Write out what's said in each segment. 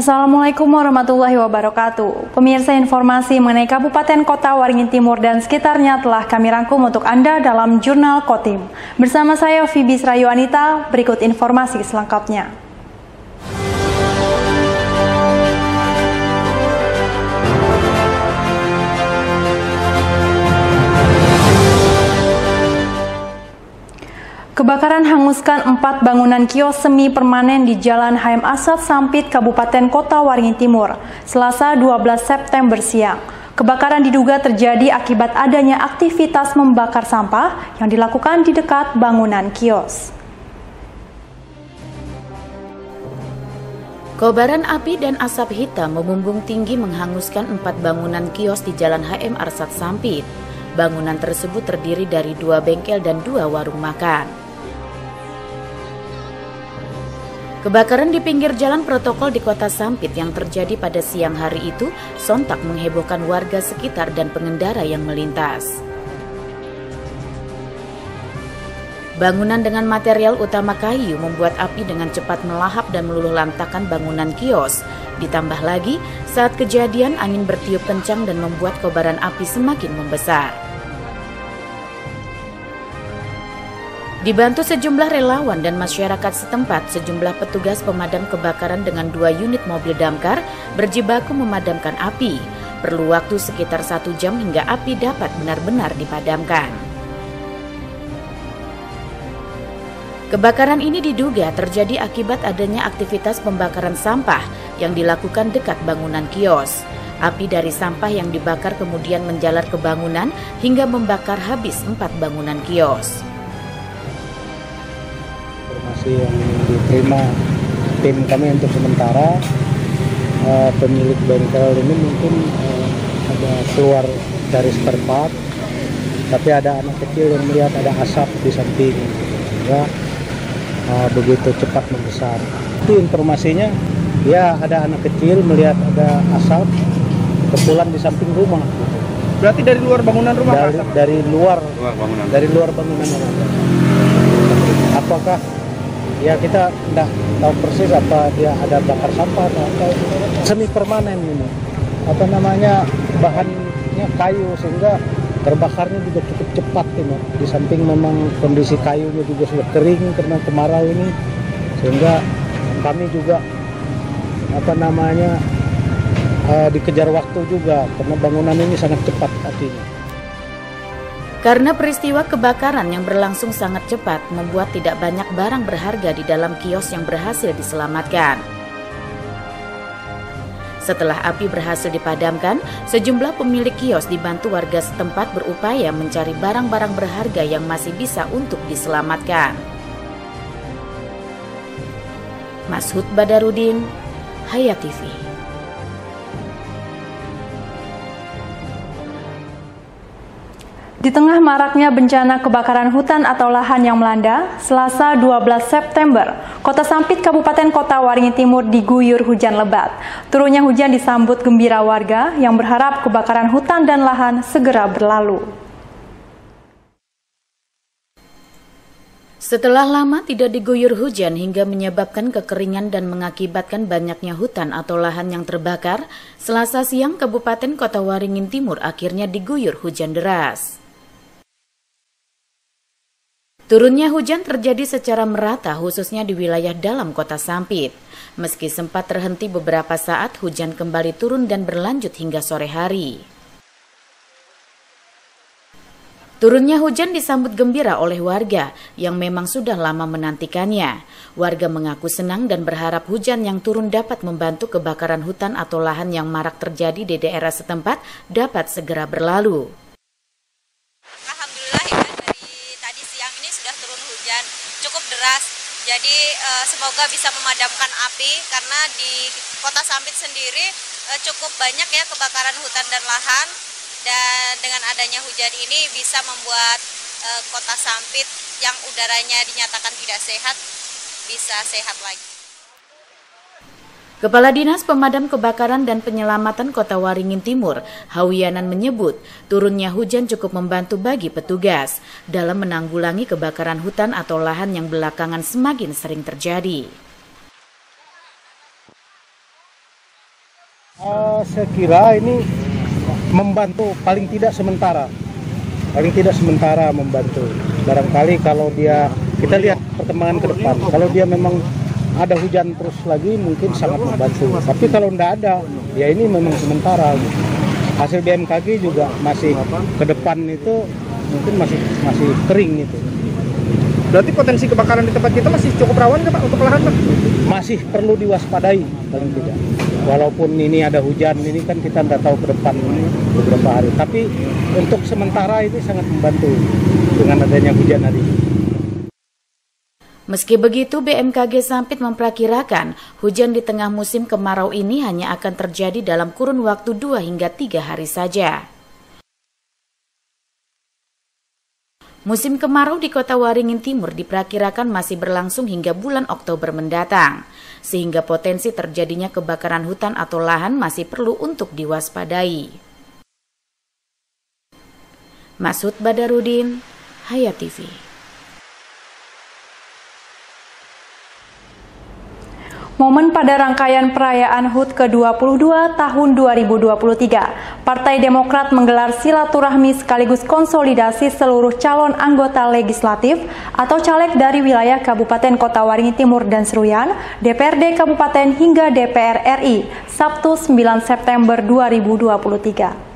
Assalamualaikum warahmatullahi wabarakatuh. Pemirsa, informasi mengenai Kabupaten Kota Waringin Timur dan sekitarnya telah kami rangkum untuk Anda dalam Jurnal Kotim. Bersama saya Fibi Srayu Anita, berikut informasi selengkapnya. Kebakaran hanguskan 4 bangunan kios semi permanen di Jalan HM Asad Sampit, Kabupaten Kota Waringin Timur, Selasa 12 September siang. Kebakaran diduga terjadi akibat adanya aktivitas membakar sampah yang dilakukan di dekat bangunan kios. Kobaran api dan asap hitam membumbung tinggi menghanguskan 4 bangunan kios di Jalan HM Asad Sampit. Bangunan tersebut terdiri dari 2 bengkel dan 2 warung makan. Kebakaran di pinggir jalan protokol di Kota Sampit yang terjadi pada siang hari itu sontak menghebohkan warga sekitar dan pengendara yang melintas. Bangunan dengan material utama kayu membuat api dengan cepat melahap dan meluluh lantakan bangunan kios. Ditambah lagi, saat kejadian angin bertiup kencang dan membuat kobaran api semakin membesar. Dibantu sejumlah relawan dan masyarakat setempat, sejumlah petugas pemadam kebakaran dengan 2 unit mobil damkar berjibaku memadamkan api. Perlu waktu sekitar 1 jam hingga api dapat benar-benar dipadamkan. Kebakaran ini diduga terjadi akibat adanya aktivitas pembakaran sampah yang dilakukan dekat bangunan kios. Api dari sampah yang dibakar kemudian menjalar ke bangunan hingga membakar habis 4 bangunan kios. Informasi yang diterima tim kami untuk sementara, pemilik bengkel ini mungkin ada keluar dari spare part, tapi ada anak kecil yang melihat ada asap di samping, sehingga begitu cepat membesar. Itu informasinya, ya ada anak kecil melihat ada asap kebetulan di samping rumah. Berarti dari luar bangunan rumah? Dari luar bangunan. Dari luar bangunan rumah. Apakah ya kita tidak tahu persis apa dia ada bakar sampah atau apa. Semi permanen ini, apa namanya, bahannya kayu sehingga terbakarnya juga cukup cepat ini. Di samping memang kondisi kayunya juga sudah kering karena kemarau ini, sehingga kami juga apa namanya dikejar waktu juga karena bangunan ini sangat cepat apinya. Karena peristiwa kebakaran yang berlangsung sangat cepat membuat tidak banyak barang berharga di dalam kios yang berhasil diselamatkan. Setelah api berhasil dipadamkan, sejumlah pemilik kios dibantu warga setempat berupaya mencari barang-barang berharga yang masih bisa untuk diselamatkan. Mashud Badarudin, Hayat TV. Di tengah maraknya bencana kebakaran hutan atau lahan yang melanda, Selasa 12 September, Kota Sampit, Kabupaten Kota Waringin Timur diguyur hujan lebat. Turunnya hujan disambut gembira warga yang berharap kebakaran hutan dan lahan segera berlalu. Setelah lama tidak diguyur hujan hingga menyebabkan kekeringan dan mengakibatkan banyaknya hutan atau lahan yang terbakar, Selasa siang Kabupaten Kota Waringin Timur akhirnya diguyur hujan deras. Turunnya hujan terjadi secara merata khususnya di wilayah dalam Kota Sampit. Meski sempat terhenti beberapa saat, hujan kembali turun dan berlanjut hingga sore hari. Turunnya hujan disambut gembira oleh warga yang memang sudah lama menantikannya. Warga mengaku senang dan berharap hujan yang turun dapat membantu kebakaran hutan atau lahan yang marak terjadi di daerah setempat dapat segera berlalu. Alhamdulillah ya, dari tadi siang ini sudah turun hujan cukup deras. Jadi semoga bisa memadamkan api karena di Kota Sampit sendiri cukup banyak ya kebakaran hutan dan lahan. Dan dengan adanya hujan ini bisa membuat Kota Sampit yang udaranya dinyatakan tidak sehat bisa sehat lagi. Kepala Dinas Pemadam Kebakaran dan Penyelamatan Kota Waringin Timur, Hawianan menyebut turunnya hujan cukup membantu bagi petugas dalam menanggulangi kebakaran hutan atau lahan yang belakangan semakin sering terjadi. Saya kira ini membantu paling tidak sementara membantu. Barangkali kalau kita lihat perkembangan ke depan, kalau dia memang ada hujan terus lagi mungkin sangat membantu. Tapi kalau tidak ada, ya ini memang sementara. Hasil BMKG juga masih ke depan itu mungkin masih kering itu. Berarti potensi kebakaran di tempat kita masih cukup rawan nggak Pak untuk lahan Pak? Masih perlu diwaspadai paling tidak. Walaupun ini ada hujan, ini kan kita tidak tahu ke depan beberapa hari. Tapi untuk sementara ini sangat membantu dengan adanya hujan hari ini. Meski begitu, BMKG Sampit memperkirakan hujan di tengah musim kemarau ini hanya akan terjadi dalam kurun waktu 2 hingga 3 hari saja. Musim kemarau di Kota Waringin Timur diperkirakan masih berlangsung hingga bulan Oktober mendatang, sehingga potensi terjadinya kebakaran hutan atau lahan masih perlu untuk diwaspadai. Masud Badarudin, Hayat TV. Momen pada rangkaian perayaan HUT ke-22 tahun 2023, Partai Demokrat menggelar silaturahmi sekaligus konsolidasi seluruh calon anggota legislatif atau caleg dari wilayah Kabupaten Kota Waringin Timur dan Seruyan, DPRD Kabupaten hingga DPR RI, Sabtu 9 September 2023.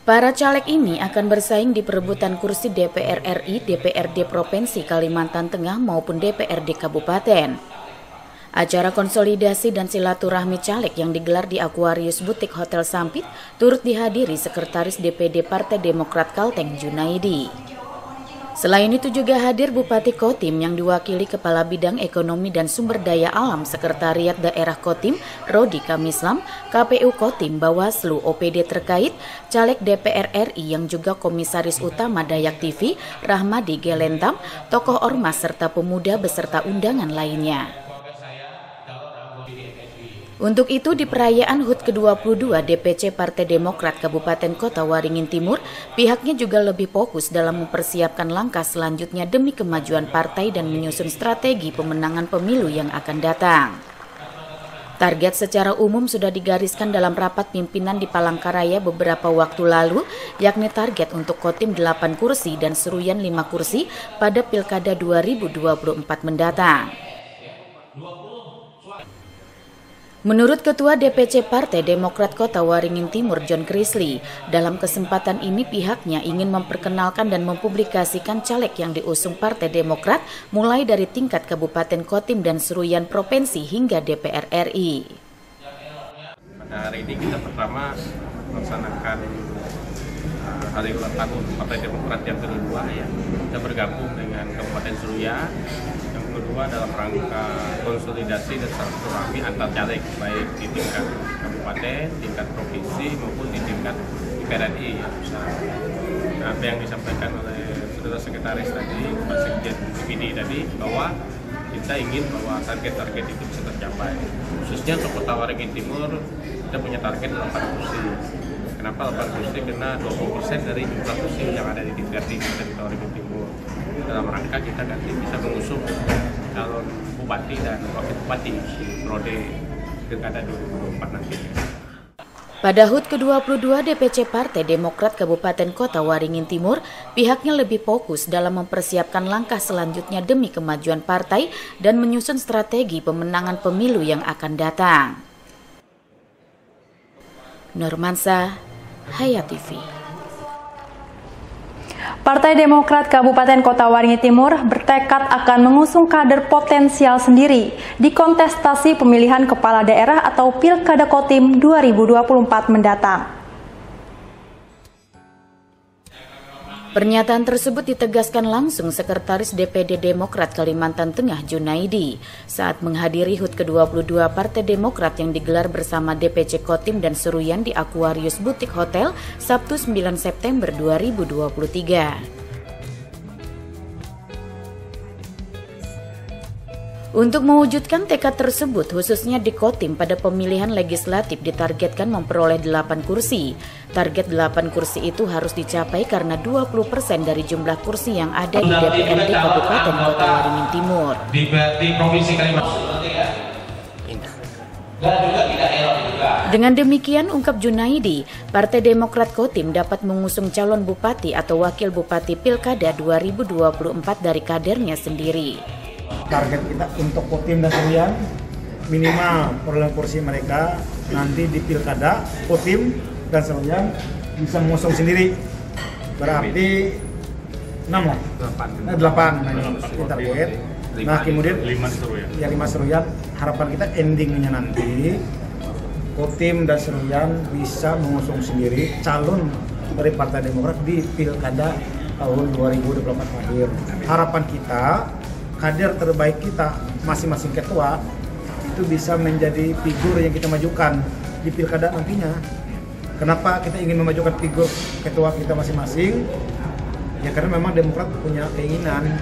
Para caleg ini akan bersaing di perebutan kursi DPR RI, DPRD Provinsi Kalimantan Tengah maupun DPRD Kabupaten. Acara konsolidasi dan silaturahmi caleg yang digelar di Aquarius Boutique Hotel Sampit turut dihadiri Sekretaris DPD Partai Demokrat Kalteng Junaidi. Selain itu juga hadir Bupati Kotim yang diwakili Kepala Bidang Ekonomi dan Sumber Daya Alam Sekretariat Daerah Kotim, Rodi Kamislam, KPU Kotim, Bawaslu, OPD terkait, caleg DPR RI yang juga Komisaris Utama Dayak TV, Rahmadi Gelentam, tokoh ormas serta pemuda beserta undangan lainnya. Untuk itu di perayaan HUT ke-22 DPC Partai Demokrat Kabupaten Kota Waringin Timur, pihaknya juga lebih fokus dalam mempersiapkan langkah selanjutnya demi kemajuan partai dan menyusun strategi pemenangan pemilu yang akan datang. Target secara umum sudah digariskan dalam rapat pimpinan di Palangkaraya beberapa waktu lalu, yakni target untuk Kotim 8 kursi dan Seruyan 5 kursi pada Pilkada 2024 mendatang. Menurut Ketua DPC Partai Demokrat Kota Waringin Timur John Krisli, dalam kesempatan ini pihaknya ingin memperkenalkan dan mempublikasikan caleg yang diusung Partai Demokrat mulai dari tingkat Kabupaten Kotim dan Seruyan Provinsi hingga DPR RI. Pada hari ini kita pertama melaksanakan hari ulang tahun Partai Demokrat yang kedua ya. Kita bergabung dengan Kabupaten Seruyan. Kedua dalam rangka konsolidasi dan silaturahmi antar caleg baik di tingkat kabupaten, tingkat provinsi maupun di tingkat DPR RI. Apa yang disampaikan oleh saudara sekretaris tadi, Pak Sekjen DPD tadi, bahwa kita ingin bahwa target-target itu bisa tercapai. Khususnya untuk Kota Waringin Timur kita punya target 8 kursi. Kenapa 8 kursi? Karena 20% dari jumlah kursi yang ada di DPRD Kota Waringin Timur. Dalam rangka kita nanti bisa mengusung calon bupati dan wakil bupati di periode Pilkada 2024 nanti. Pada HUT ke-22 DPC Partai Demokrat Kabupaten Kota Waringin Timur, pihaknya lebih fokus dalam mempersiapkan langkah selanjutnya demi kemajuan partai dan menyusun strategi pemenangan pemilu yang akan datang. Nurmansa, Hayat TV. Partai Demokrat Kabupaten Kota Waringin Timur bertekad akan mengusung kader potensial sendiri di kontestasi pemilihan kepala daerah atau Pilkada Kotim 2024 mendatang. Pernyataan tersebut ditegaskan langsung Sekretaris DPD Demokrat Kalimantan Tengah Junaidi saat menghadiri HUT ke-22 Partai Demokrat yang digelar bersama DPC Kotim dan Seruyan di Aquarius Boutique Hotel Sabtu 9 September 2023. Untuk mewujudkan tekad tersebut, khususnya di Kotim pada pemilihan legislatif ditargetkan memperoleh 8 kursi. Target 8 kursi itu harus dicapai karena 20% dari jumlah kursi yang ada di DPRD Kabupaten Kota Waringin Timur. Di Provinsi Kalimantan. Dengan demikian, ungkap Junaidi, Partai Demokrat Kotim dapat mengusung calon bupati atau wakil bupati Pilkada 2024 dari kadernya sendiri. Target kita untuk Kotim dan Seruyan minimal perolehan kursi mereka nanti di Pilkada Kotim dan Seruyan bisa mengusung sendiri. Berarti 6 lah. 8. Nah, ini target. Nah, kemudian 5 Seruyan. Harapan kita endingnya nanti Kotim dan Seruyan bisa mengusung sendiri calon dari Partai Demokrat di Pilkada tahun 2024 akhir. Harapan kita, kader terbaik kita masing-masing ketua itu bisa menjadi figur yang kita majukan di Pilkada nantinya. Kenapa kita ingin memajukan figur ketua kita masing-masing? Ya karena memang Demokrat punya keinginan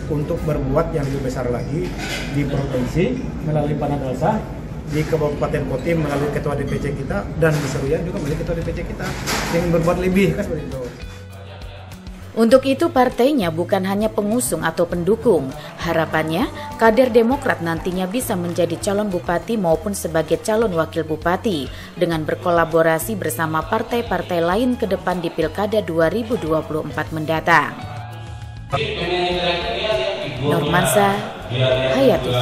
untuk berbuat yang lebih besar lagi di provinsi melalui Panadalsa, di Kabupaten Kotim melalui ketua DPC kita, dan di Seruyan juga melalui ketua DPC kita, ingin berbuat lebih kan seperti itu. Untuk itu partainya bukan hanya pengusung atau pendukung. Harapannya kader Demokrat nantinya bisa menjadi calon bupati maupun sebagai calon wakil bupati dengan berkolaborasi bersama partai-partai lain ke depan di Pilkada 2024 mendatang. Normansa, Hayati.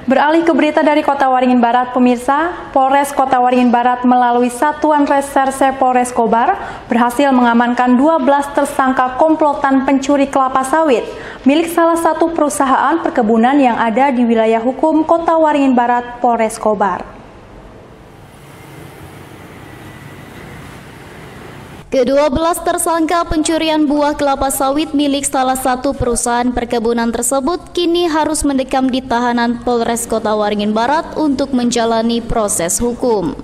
Beralih ke berita dari Kota Waringin Barat, pemirsa, Polres Kota Waringin Barat melalui Satuan Reserse Polres Kobar berhasil mengamankan 12 tersangka komplotan pencuri kelapa sawit milik salah satu perusahaan perkebunan yang ada di wilayah hukum Kota Waringin Barat, Polres Kobar. Ke-12 tersangka pencurian buah kelapa sawit milik salah satu perusahaan perkebunan tersebut kini harus mendekam di tahanan Polres Kota Waringin Barat untuk menjalani proses hukum.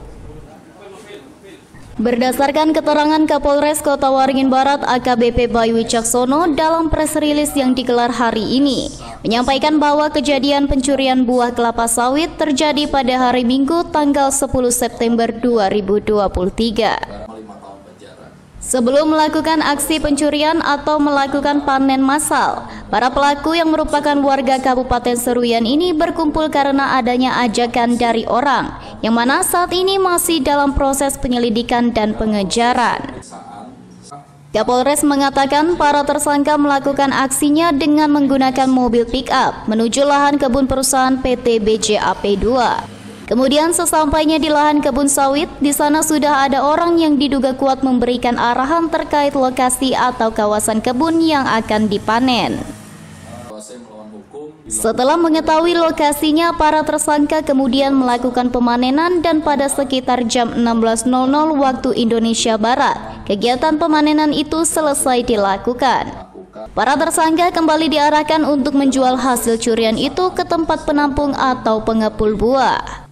Berdasarkan keterangan Kapolres Kota Waringin Barat AKBP Bayu Wicaksono dalam press release yang digelar hari ini, menyampaikan bahwa kejadian pencurian buah kelapa sawit terjadi pada hari Minggu tanggal 10 September 2023. Sebelum melakukan aksi pencurian atau melakukan panen massal, para pelaku yang merupakan warga Kabupaten Seruyan ini berkumpul karena adanya ajakan dari orang, yang mana saat ini masih dalam proses penyelidikan dan pengejaran. Kapolres mengatakan para tersangka melakukan aksinya dengan menggunakan mobil pick-up menuju lahan kebun perusahaan PT BJAP 2. Kemudian sesampainya di lahan kebun sawit, di sana sudah ada orang yang diduga kuat memberikan arahan terkait lokasi atau kawasan kebun yang akan dipanen. Setelah mengetahui lokasinya, para tersangka kemudian melakukan pemanenan dan pada sekitar jam 16.00 waktu Indonesia Barat, kegiatan pemanenan itu selesai dilakukan. Para tersangka kembali diarahkan untuk menjual hasil curian itu ke tempat penampung atau pengepul buah.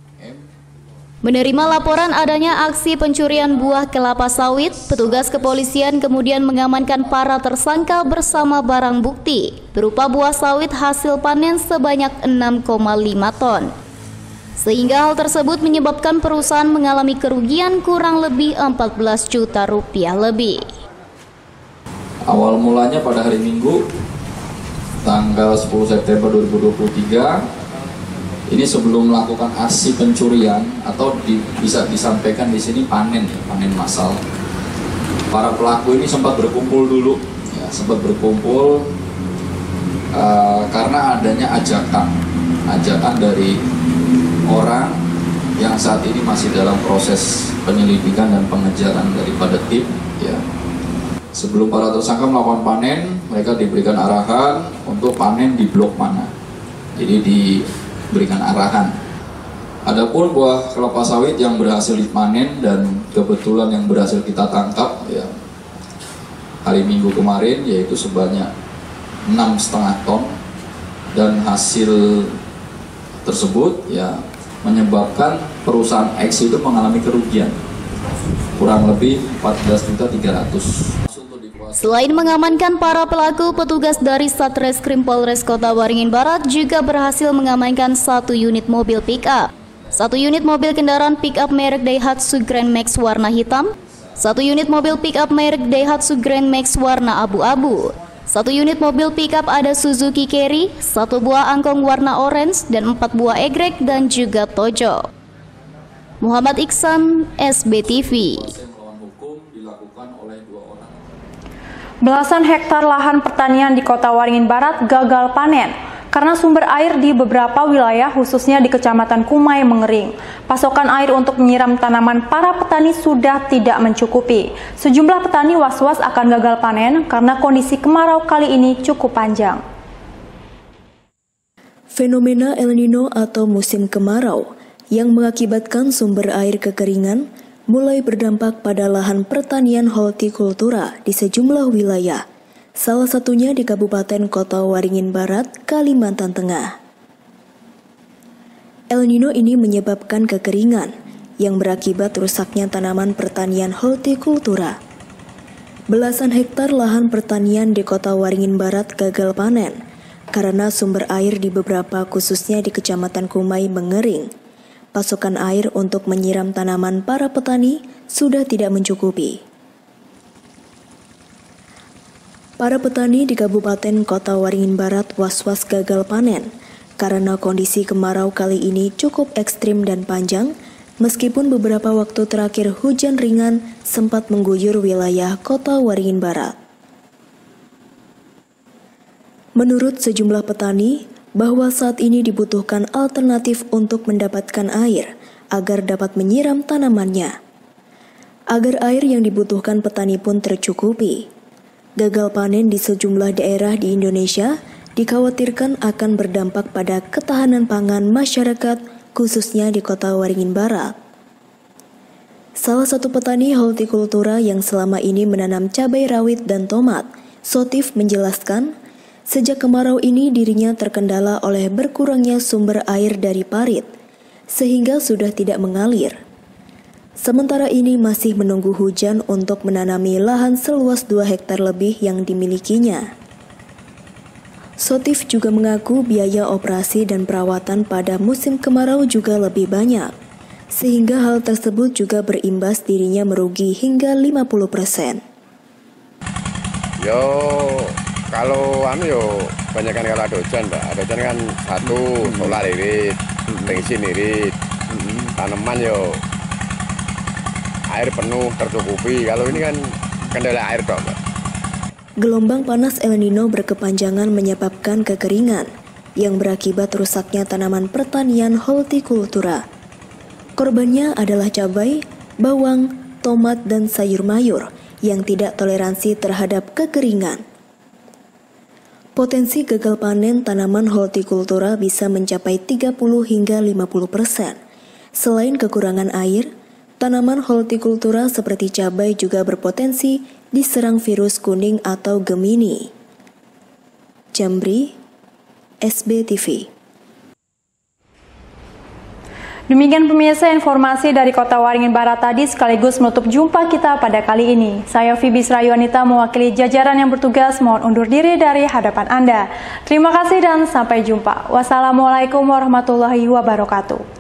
Menerima laporan adanya aksi pencurian buah kelapa sawit, petugas kepolisian kemudian mengamankan para tersangka bersama barang bukti berupa buah sawit hasil panen sebanyak 6,5 ton. Sehingga hal tersebut menyebabkan perusahaan mengalami kerugian kurang lebih 14 juta rupiah lebih. Awal mulanya pada hari Minggu tanggal 10 September 2023, ini sebelum melakukan aksi pencurian atau bisa disampaikan di sini panen massal. Para pelaku ini sempat berkumpul dulu, karena adanya ajakan dari orang yang saat ini masih dalam proses penyelidikan dan pengejaran daripada tim. Ya. Sebelum para tersangka melakukan panen, mereka diberikan arahan untuk panen di blok mana. Jadi diberikan arahan. Adapun buah kelapa sawit yang berhasil dipanen dan kebetulan yang berhasil kita tangkap ya, hari Minggu kemarin, yaitu sebanyak 6,5 ton, dan hasil tersebut ya menyebabkan perusahaan X itu mengalami kerugian kurang lebih 14.300.000. Selain mengamankan para pelaku, petugas dari Satreskrim Polres Kota Waringin Barat juga berhasil mengamankan 1 unit mobil pick-up, 1 unit mobil kendaraan pick-up merek Daihatsu Grand Max warna hitam, 1 unit mobil pick-up merek Daihatsu Grand Max warna abu-abu, 1 unit mobil pick-up ada Suzuki Carry, 1 buah angkong warna orange, dan 4 buah egrek dan juga Tojo. Muhammad Iksan, SBTV. Belasan hektar lahan pertanian di Kota Waringin Barat gagal panen karena sumber air di beberapa wilayah khususnya di Kecamatan Kumai mengering. Pasokan air untuk menyiram tanaman para petani sudah tidak mencukupi. Sejumlah petani was-was akan gagal panen karena kondisi kemarau kali ini cukup panjang. Fenomena El Nino atau musim kemarau yang mengakibatkan sumber air kekeringan mulai berdampak pada lahan pertanian hortikultura di sejumlah wilayah, salah satunya di Kabupaten Kota Waringin Barat, Kalimantan Tengah. El Nino ini menyebabkan kekeringan yang berakibat rusaknya tanaman pertanian hortikultura. Belasan hektar lahan pertanian di Kota Waringin Barat gagal panen karena sumber air di beberapa khususnya di Kecamatan Kumai mengering. Pasokan air untuk menyiram tanaman para petani sudah tidak mencukupi. Para petani di Kabupaten Kota Waringin Barat was-was gagal panen karena kondisi kemarau kali ini cukup ekstrim dan panjang, meskipun beberapa waktu terakhir hujan ringan sempat mengguyur wilayah Kota Waringin Barat. Menurut sejumlah petani, bahwa saat ini dibutuhkan alternatif untuk mendapatkan air agar dapat menyiram tanamannya. Agar air yang dibutuhkan petani pun tercukupi. Gagal panen di sejumlah daerah di Indonesia dikhawatirkan akan berdampak pada ketahanan pangan masyarakat khususnya di Kota Waringin Barat. Salah satu petani hortikultura yang selama ini menanam cabai rawit dan tomat, Sotif menjelaskan, sejak kemarau ini dirinya terkendala oleh berkurangnya sumber air dari parit, sehingga sudah tidak mengalir. Sementara ini masih menunggu hujan untuk menanami lahan seluas 2 hektar lebih yang dimilikinya. Sotif juga mengaku biaya operasi dan perawatan pada musim kemarau juga lebih banyak, sehingga hal tersebut juga berimbas dirinya merugi hingga 50%. Kalau banyak kan kalau ada hujan, Mbak. Ada hujan kan satu, solar irit, bensin irit, tanaman air penuh tercukupi. Kalau ini kan kendala air dong, Mbak. Gelombang panas El Nino berkepanjangan menyebabkan kekeringan yang berakibat rusaknya tanaman pertanian hortikultura. Korbannya adalah cabai, bawang, tomat, dan sayur mayur yang tidak toleransi terhadap kekeringan. Potensi gagal panen tanaman hortikultura bisa mencapai 30 hingga 50%. Selain kekurangan air, tanaman hortikultura seperti cabai juga berpotensi diserang virus kuning atau Gemini. Jamri, SBTV. Demikian pemirsa informasi dari Kota Waringin Barat tadi sekaligus menutup jumpa kita pada kali ini. Saya Fibis Rayuanita mewakili jajaran yang bertugas mohon undur diri dari hadapan Anda. Terima kasih dan sampai jumpa. Wassalamualaikum warahmatullahi wabarakatuh.